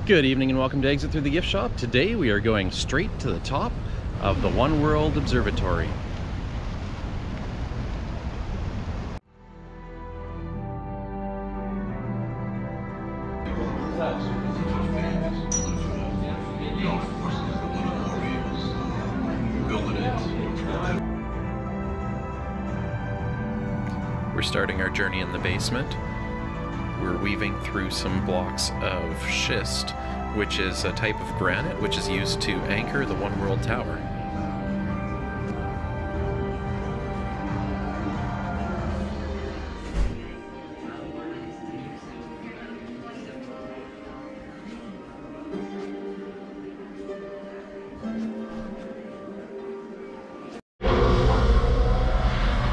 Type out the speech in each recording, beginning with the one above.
Good evening and welcome to Exit Through the Gift Shop. Today we are going straight to the top of the One World Observatory. We're starting our journey in the basement. We're weaving through some blocks of schist, which is a type of granite which is used to anchor the One World Tower.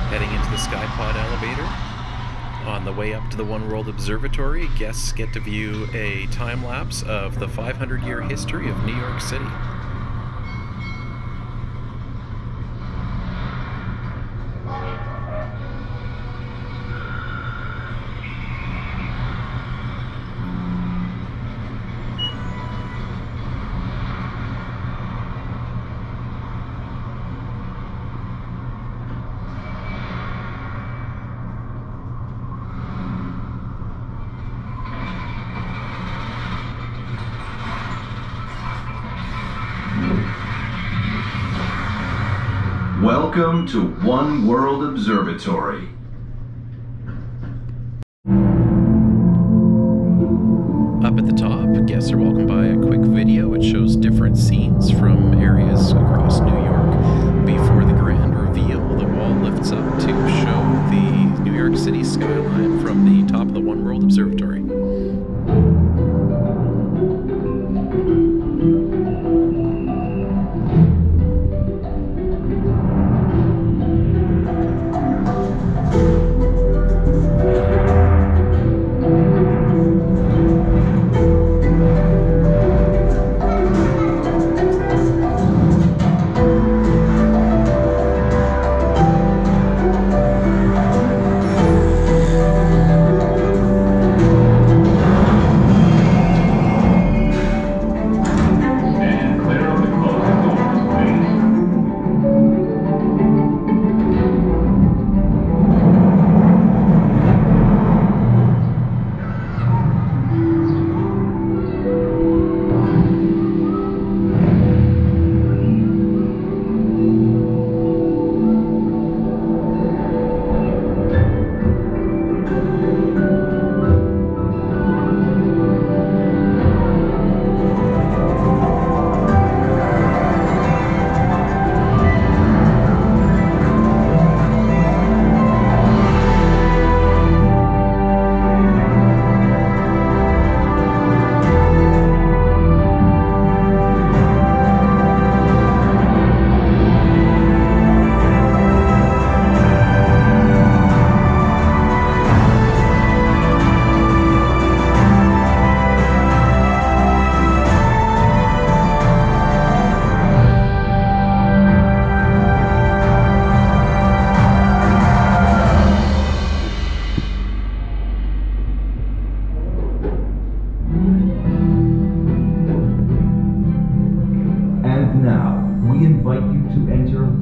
Heading into the Skypod elevator. On the way up to the One World Observatory, guests get to view a time-lapse of the 500-year history of New York City. Welcome to One World Observatory. Up at the top, guests are welcomed by a quick video. It shows different scenes from areas across New York. Before the grand reveal, the wall lifts up to show the New York City skyline from the top of the One World Observatory.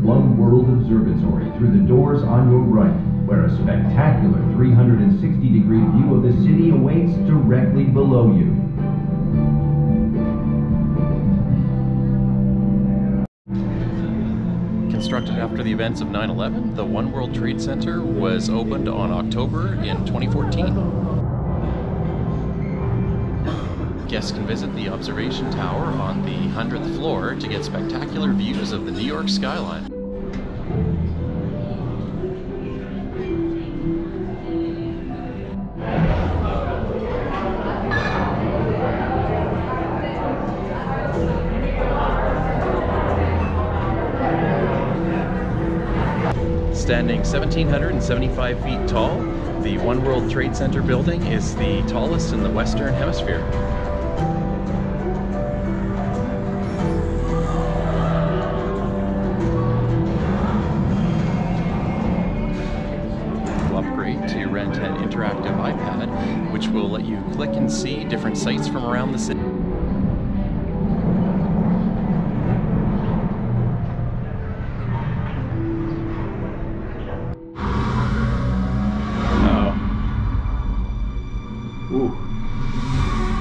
One World Observatory through the doors on your right, where a spectacular 360-degree view of the city awaits directly below you. Constructed after the events of 9/11, the One World Trade Center was opened on October in 2014. Guests can visit the observation tower on the 100th floor to get spectacular views of the New York skyline. Standing 1,775 feet tall, the One World Trade Center building is the tallest in the Western Hemisphere. Upgrade to rent an interactive iPad, which will let you click and see different sites from around the city.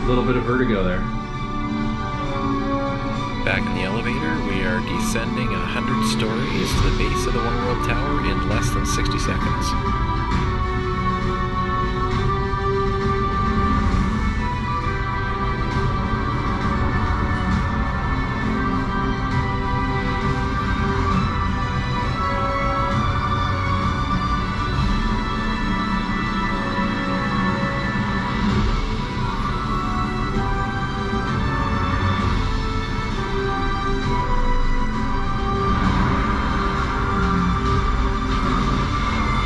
little bit of vertigo there. Back in the elevator, we are descending 100 stories to the base of the One World Tower in less than 60 seconds.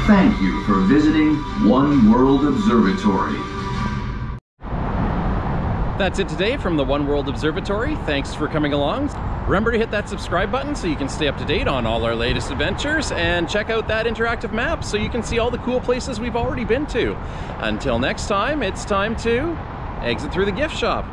Thank you for visiting One World Observatory. That's it today from the One World Observatory. Thanks for coming along. Remember to hit that subscribe button so you can stay up to date on all our latest adventures, and check out that interactive map so you can see all the cool places we've already been to. Until next time, it's time to exit through the gift shop.